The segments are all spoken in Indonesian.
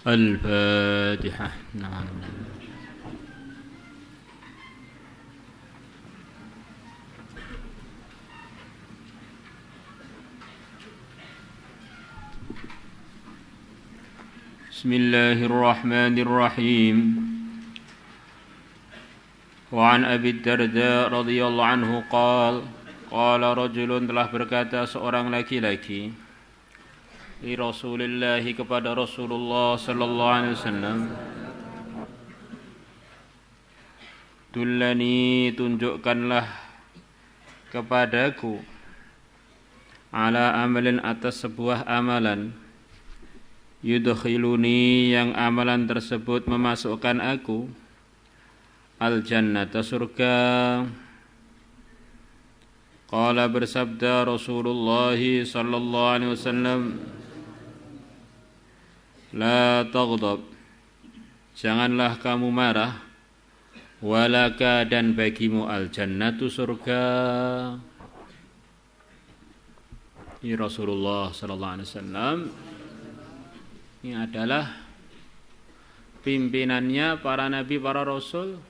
الفاتحة. نعم. بسم الله الرحمن الرحيم. وعن أبي الدرداء رضي الله عنه قال رجل, telah berkata seorang laki-laki, li Rasulillah, kepada Rasulullah sallallahu alaihi wasallam, dullani, tunjukkanlah kepadaku, ala amalin, atas sebuah amalan, yudkhiluni, yang amalan tersebut memasukkan aku, al jannata, surga. Qala, bersabda Rasulullah sallallahu alaihi wasallam, la taghdab, janganlah kamu marah, walaka, dan bagimu al jannatu, surga. Ini Rasulullah sallallahu alaihi wasallam, ini adalah pimpinannya para nabi, para rasul,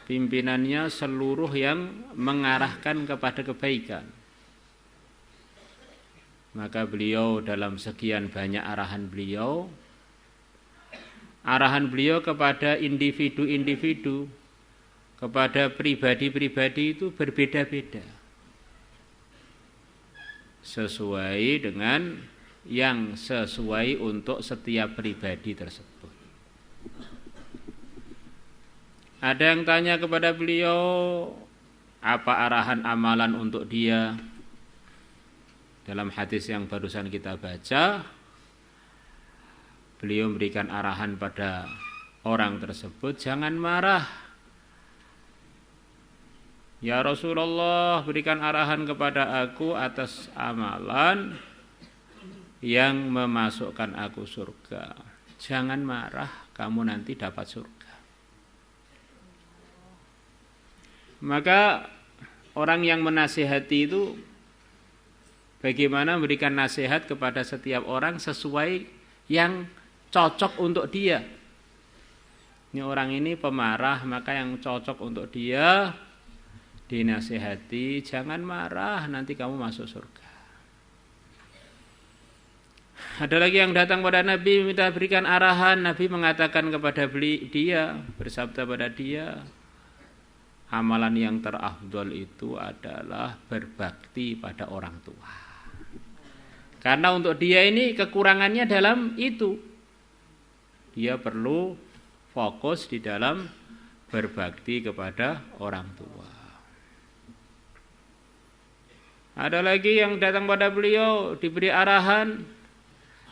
pimpinannya seluruh yang mengarahkan kepada kebaikan. Maka beliau dalam sekian banyak arahan beliau kepada individu-individu, kepada pribadi-pribadi itu berbeda-beda, sesuai dengan yang sesuai untuk setiap pribadi tersebut. Ada yang tanya kepada beliau, apa arahan amalan untuk dia? Dalam hadis yang barusan kita baca, beliau memberikan arahan pada orang tersebut, jangan marah. Ya Rasulullah, berikan arahan kepada aku atas amalan yang memasukkan aku surga. Jangan marah, kamu nanti dapat surga. Maka orang yang menasihati itu bagaimana memberikan nasihat kepada setiap orang sesuai yang cocok untuk dia. Ini orang ini pemarah, maka yang cocok untuk dia dinasihati, jangan marah, nanti kamu masuk surga. Ada lagi yang datang pada Nabi minta berikan arahan, Nabi mengatakan kepada dia, bersabda pada dia, amalan yang terafdol itu adalah berbakti pada orang tua. Karena untuk dia ini kekurangannya dalam itu. Dia perlu fokus di dalam berbakti kepada orang tua. Ada lagi yang datang pada beliau diberi arahan,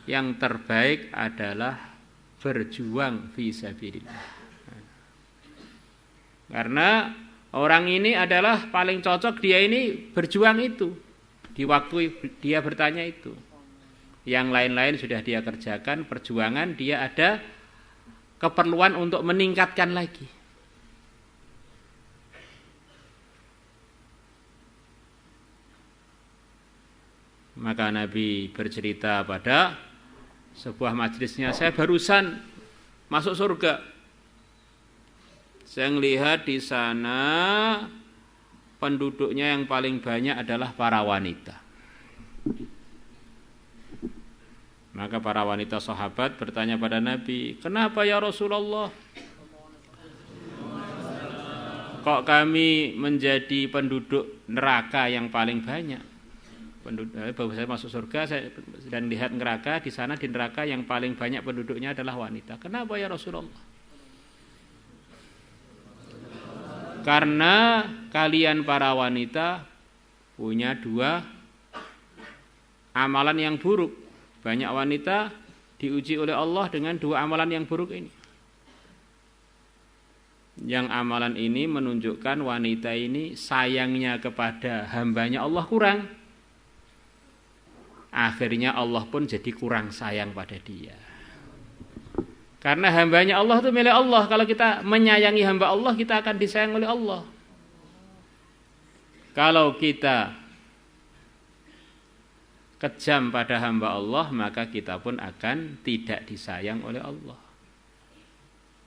yang terbaik adalah berjuang fi sabilillah. Karena orang ini adalah paling cocok, dia ini berjuang itu di waktu dia bertanya itu. Yang lain-lain sudah dia kerjakan, perjuangan dia ada keperluan untuk meningkatkan lagi. Maka Nabi bercerita pada sebuah majelisnya, saya barusan masuk surga. Saya melihat di sana penduduknya yang paling banyak adalah para wanita. Maka para wanita sahabat bertanya pada Nabi, kenapa ya Rasulullah? Kok kami menjadi penduduk neraka yang paling banyak? Bahwa saya masuk surga dan lihat neraka, di sana di neraka yang paling banyak penduduknya adalah wanita. Kenapa ya Rasulullah? Karena kalian para wanita punya dua amalan yang buruk. Banyak wanita diuji oleh Allah dengan dua amalan yang buruk ini. Yang amalan ini menunjukkan wanita ini sayangnya kepada hambanya Allah kurang. Akhirnya Allah pun jadi kurang sayang pada dia. Karena hambanya Allah itu milik Allah. Kalau kita menyayangi hamba Allah, kita akan disayang oleh Allah. Kalau kita kejam pada hamba Allah, maka kita pun akan tidak disayang oleh Allah.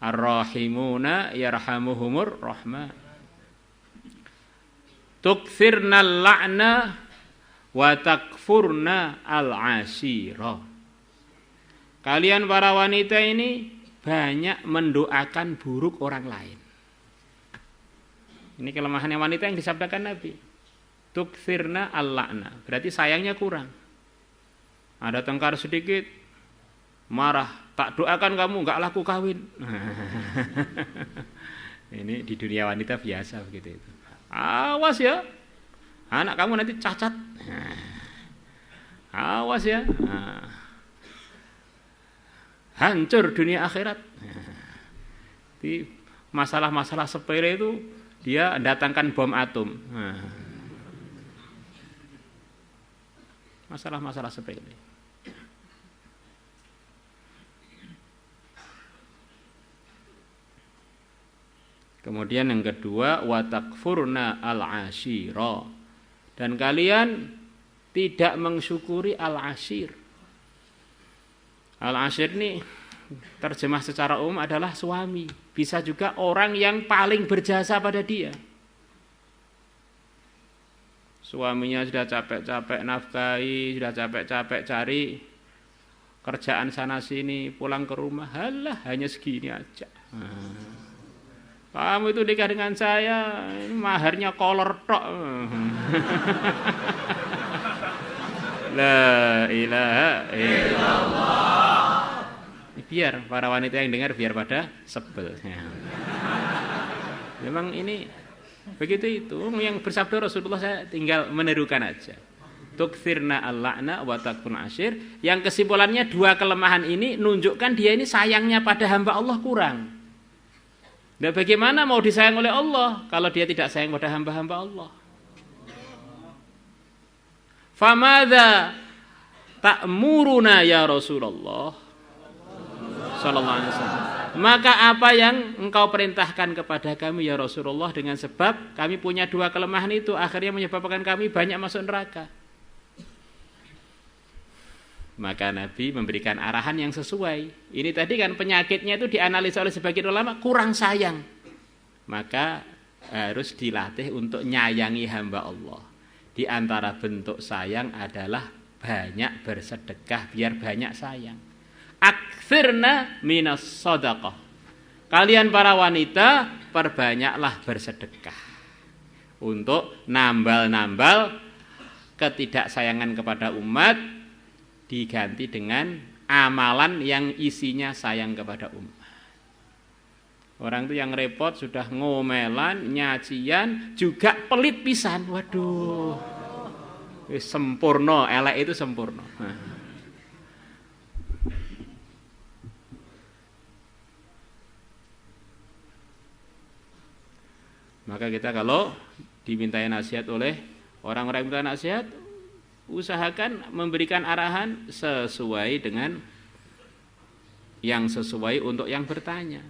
Ar-rahimuna yarhamuhumur rahman. Tukthirnal la'na wa takfurna al-ashira. Kalian para wanita ini banyak mendoakan buruk orang lain. Ini kelemahannya wanita yang disabdakan Nabi. Tukthirna al-la'na, berarti sayangnya kurang. Ada tengkar sedikit, marah, tak doakan kamu, gak laku kawin. Ini di dunia wanita biasa begitu itu. Awas ya, anak kamu nanti cacat. Awas ya, hancur dunia akhirat. Di masalah-masalah sepele itu dia datangkan bom atom. Masalah-masalah sepele. Kemudian yang kedua, wa takfurna al-ashira. Dan kalian tidak mensyukuri al-ashir. Al-ashir ini terjemah secara umum adalah suami. Bisa juga orang yang paling berjasa pada dia. Suaminya sudah capek-capek nafkahi, sudah capek-capek cari kerjaan sana sini, pulang ke rumah, halah hanya segini aja. Kamu itu nikah dengan saya, maharnya kolor tok. La ilaha illallah. Biar para wanita yang dengar biar pada sebel. Memang ini begitu itu. Yang bersabda Rasulullah saya tinggal menirukan aja. Tukthirna al-la'na wa takfurun ashir. Yang kesimpulannya dua kelemahan ini nunjukkan dia ini sayangnya pada hamba Allah kurang. Dan bagaimana mau disayang oleh Allah kalau dia tidak sayang pada hamba-hamba Allah? Famadza ta'muruna ya Rasulullah sallallahu alaihi wasallam. Maka apa yang engkau perintahkan kepada kami ya Rasulullah, dengan sebab kami punya dua kelemahan itu akhirnya menyebabkan kami banyak masuk neraka. Maka Nabi memberikan arahan yang sesuai. Ini tadi kan penyakitnya itu dianalisa oleh sebagian ulama kurang sayang. Maka harus dilatih untuk nyayangi hamba Allah. Di antara bentuk sayang adalah banyak bersedekah biar banyak sayang. Aktsirna minas shadaqah. Kalian para wanita perbanyaklah bersedekah untuk nambal-nambal ketidaksayangan kepada umat, diganti dengan amalan yang isinya sayang kepada umat. Orang itu yang repot sudah ngomelan, nyacian, juga pelit pisan. Waduh. Sempurna, elek itu sempurna. Maka kita kalau dimintai nasihat oleh orang-orang yang minta nasihat, usahakan memberikan arahan sesuai dengan yang sesuai untuk yang bertanya.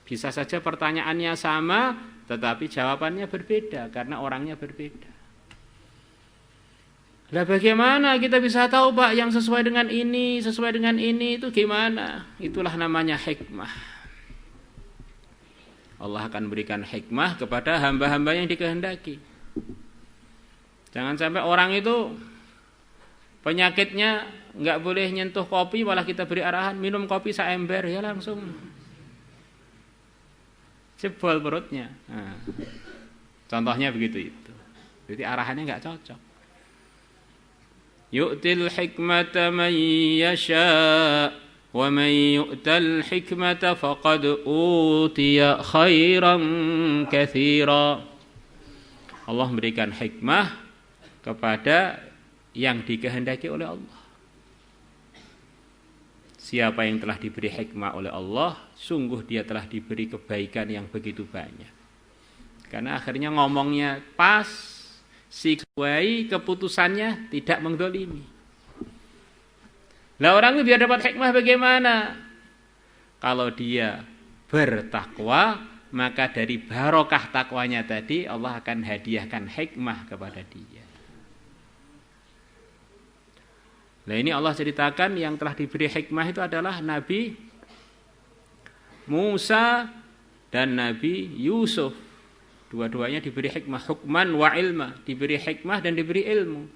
Bisa saja pertanyaannya sama, tetapi jawabannya berbeda karena orangnya berbeda. Lah bagaimana kita bisa tahu Pak yang sesuai dengan ini itu gimana? Itulah namanya hikmah. Allah akan berikan hikmah kepada hamba-hamba yang dikehendaki. Jangan sampai orang itu penyakitnya nggak boleh nyentuh kopi, malah kita beri arahan minum kopi seember, ya langsung jebol perutnya. Nah, contohnya begitu itu. Jadi arahannya nggak cocok. Yu'til hikmata man yasha wa man yu'tal hikmata faqad utiya khairan katsira. Allah memberikan hikmah kepada yang dikehendaki oleh Allah. Siapa yang telah diberi hikmah oleh Allah, sungguh dia telah diberi kebaikan yang begitu banyak. Karena akhirnya ngomongnya pas, sesuai, keputusannya tidak mendolimi. Lah orang itu biar dapat hikmah bagaimana? Kalau dia bertakwa, maka dari barokah takwanya tadi Allah akan hadiahkan hikmah kepada dia. Nah ini Allah ceritakan yang telah diberi hikmah itu adalah Nabi Musa dan Nabi Yusuf. Dua-duanya diberi hikmah, hukman wa ilma, diberi hikmah dan diberi ilmu.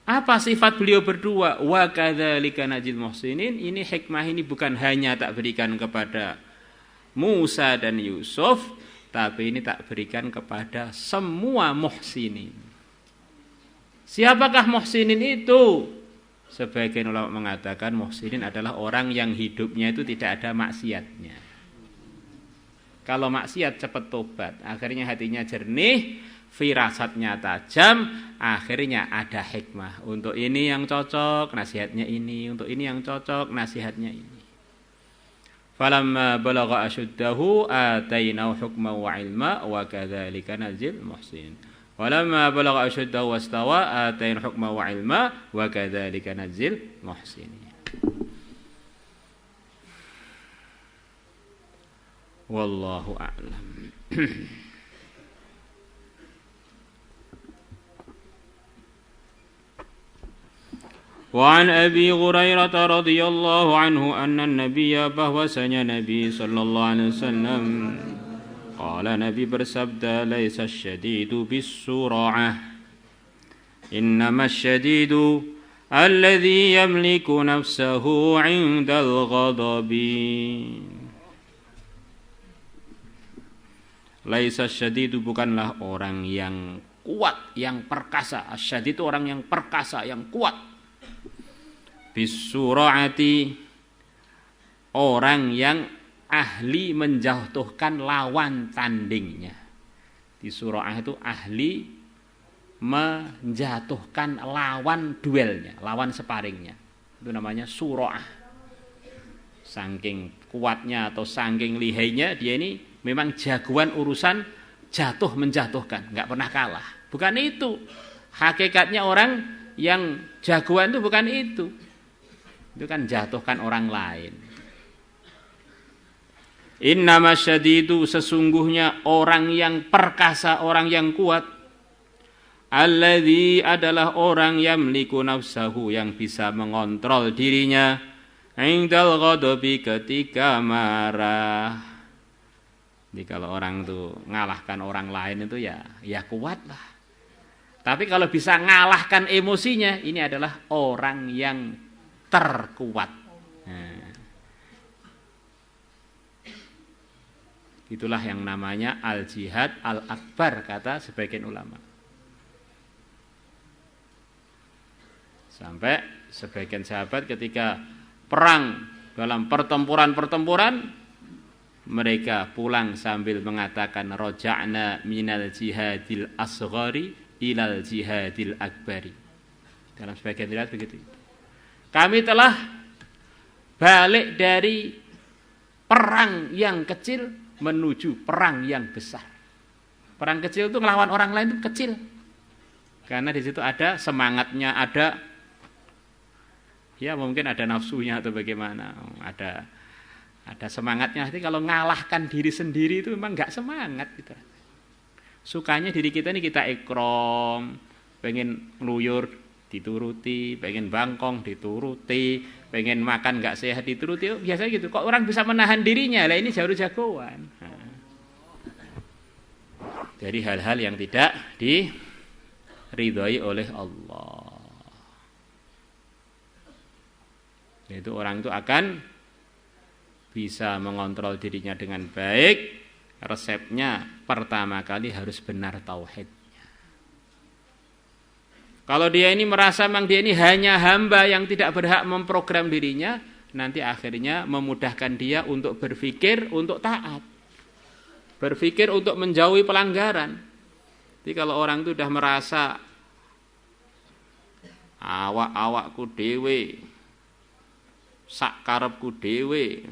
Apa sifat beliau berdua? Wa kadzalika najzil muhsinin. Ini hikmah ini bukan hanya tak berikan kepada Musa dan Yusuf, tapi ini tak berikan kepada semua muhsinin. Siapakah muhsinin itu? Sebagian ulama mengatakan muhsinin adalah orang yang hidupnya itu tidak ada maksiatnya. Kalau maksiat cepat tobat, akhirnya hatinya jernih, firasatnya tajam, akhirnya ada hikmah. Untuk ini yang cocok, nasihatnya ini. Untuk ini yang cocok, nasihatnya ini. Falamma balagha ashuddahu atainahu hukman wa ilma wa kadzalika najzil muhsinin. Walamma balagha ashuddahu wastawa atainahu hukman wa ilma wa kadzalika najzil muhsinin. Wallahu a'lam. وعن أبي هريرة رضي الله عنه أن النبي bahwasanya Nabi sallallahu alaihi wasallam qala Nabi bersabda laisa asyadidu bis-sur'ah innama asyadidu alladhi yamliku nafsahu 'indal ghadabi. Laisa asyadidu bukanlah orang yang kuat, yang perkasa. Asyadid itu orang yang perkasa, yang kuat. Bisura'ati orang yang ahli menjatuhkan lawan tandingnya. Di sura'ah itu ahli menjatuhkan lawan duelnya, lawan sparingnya. Itu namanya sura'ah. Saking kuatnya atau saking lihainya dia ini memang jagoan urusan jatuh menjatuhkan, nggak pernah kalah. Bukan itu. Hakikatnya orang yang jagoan itu bukan itu. Itu kan jatuhkan orang lain. Innama syadidu sesungguhnya orang yang perkasa, orang yang kuat. Alladzi adalah orang yamliku nafsahu yang bisa mengontrol dirinya. Indal ghadabi ketika marah. Jadi kalau orang tuh ngalahkan orang lain itu ya kuat lah. Tapi kalau bisa ngalahkan emosinya, ini adalah orang yang terkuat. Nah, itulah yang namanya al-jihad al-akbar kata sebagian ulama. Sampai sebagian sahabat ketika perang dalam pertempuran mereka pulang sambil mengatakan roja'na minal jihadil asghari ilal jihadil akbari. Dalam sebagian riwayat begitu. Kami telah balik dari perang yang kecil menuju perang yang besar. Perang kecil itu melawan orang lain itu kecil. Karena di situ ada semangatnya, ada ya mungkin ada nafsunya atau bagaimana, ada semangatnya. Jadi kalau ngalahkan diri sendiri itu memang enggak semangat gitu. Sukanya diri kita ini kita ikrom, pengen ngeluyur dituruti, pengen bangkong dituruti, pengen makan nggak sehat dituruti, biasanya gitu. Kok orang bisa menahan dirinya? Lah ini jago-jagoan. Nah. Jadi hal-hal yang tidak diridhoi oleh Allah. Itu orang itu akan bisa mengontrol dirinya dengan baik. Resepnya pertama kali harus benar tauhid. Kalau dia ini merasa memang dia ini hanya hamba yang tidak berhak memprogram dirinya, nanti akhirnya memudahkan dia untuk berpikir, untuk taat. Berpikir untuk menjauhi pelanggaran. Jadi kalau orang itu sudah merasa awak-awakku dewe, sak karepku dewe,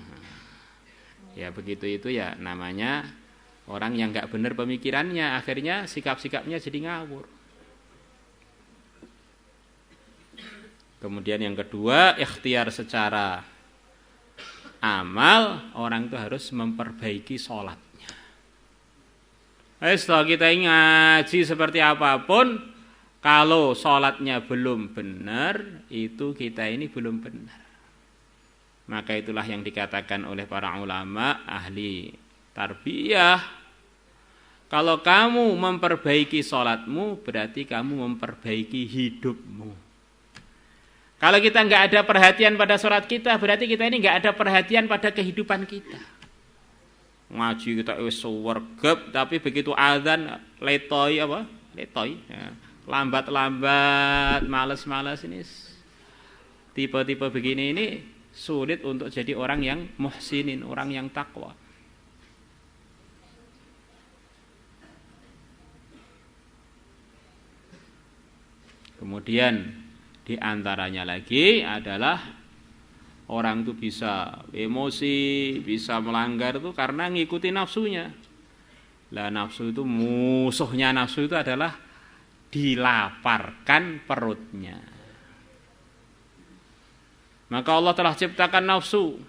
ya begitu itu ya namanya orang yang enggak benar pemikirannya, akhirnya sikap-sikapnya jadi ngawur. Kemudian yang kedua, ikhtiar secara amal, orang itu harus memperbaiki sholatnya. Setelah kita ngaji seperti apapun, Kalau sholatnya belum benar, itu kita ini belum benar. Maka itulah yang dikatakan oleh para ulama ahli tarbiyah. Kalau kamu memperbaiki sholatmu, berarti kamu memperbaiki hidupmu. Kalau kita nggak ada perhatian pada sholat kita, berarti kita ini nggak ada perhatian pada kehidupan kita. Ngaji kita wargep, tapi begitu azan letoy apa? Letoy. Ya. Lambat-lambat, malas-malas ini. Tipe-tipe begini ini sulit untuk jadi orang yang muhsinin, orang yang takwa. Kemudian di antaranya lagi adalah orang itu bisa emosi, bisa melanggar itu karena ngikuti nafsunya. Lah nafsu itu, musuhnya nafsu itu adalah dilaparkan perutnya. Maka Allah telah ciptakan nafsu.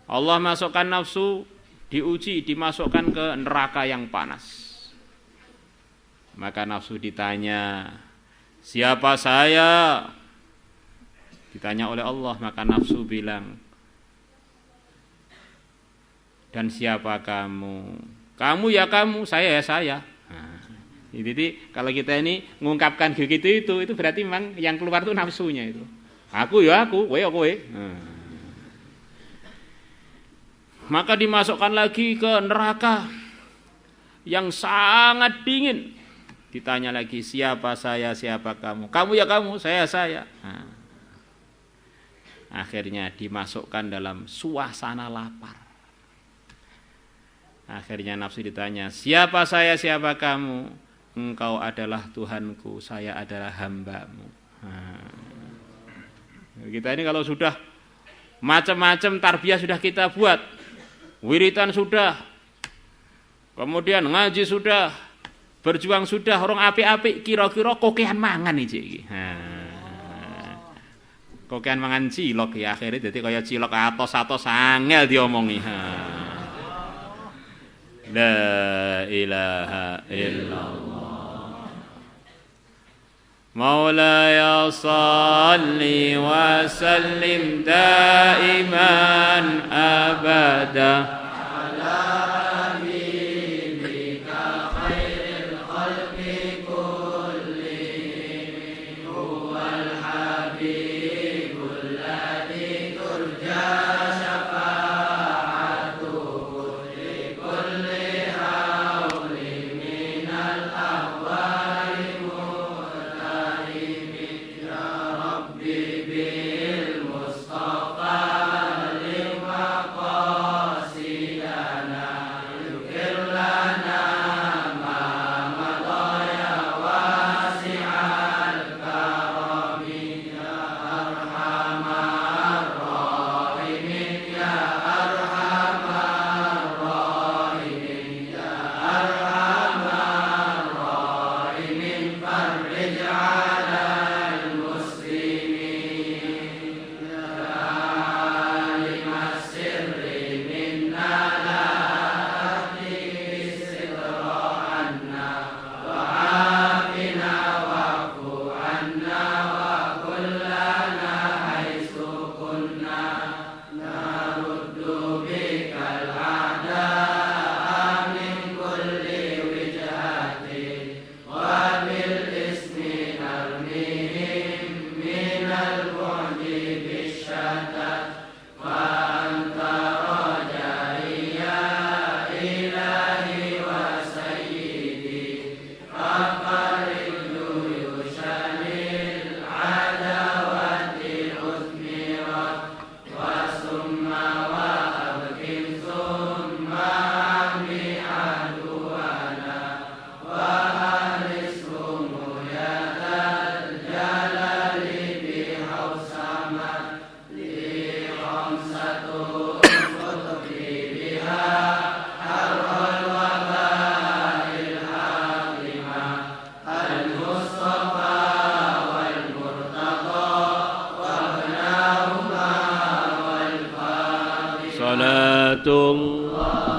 Allah masukkan nafsu, diuji, dimasukkan ke neraka yang panas. Maka nafsu ditanya, siapa saya? Ditanya oleh Allah, maka nafsu bilang, dan siapa kamu? Kamu ya kamu, saya ya saya. Nah, jadi kalau kita ini mengungkapkan begitu itu berarti memang yang keluar itu nafsunya itu. Aku ya aku, kowe ya kowe. Nah. Maka dimasukkan lagi ke neraka yang sangat dingin. Ditanya lagi, siapa saya, siapa kamu? Kamu ya kamu, saya saya. Nah. Akhirnya dimasukkan dalam suasana lapar. Akhirnya nafsu ditanya, siapa saya, siapa kamu? Engkau adalah Tuhanku, saya adalah hambamu. Nah. Kita ini kalau sudah macam-macam tarbiyah sudah kita buat, wiritan sudah, kemudian ngaji sudah, berjuang sudah, orang apik-apik, kira-kira kokean mangan iki. Kokean mangan cilok ya akhirnya jadi kaya cilok atos-atos angel diomongi. La ilaha illallah. Maulaya salli wa sallim daiman abada ala habibika khairil khalqi kullihim huwal habibul ladzi turja syafa'atuhu li kulli hawli minal ahwali Salatullah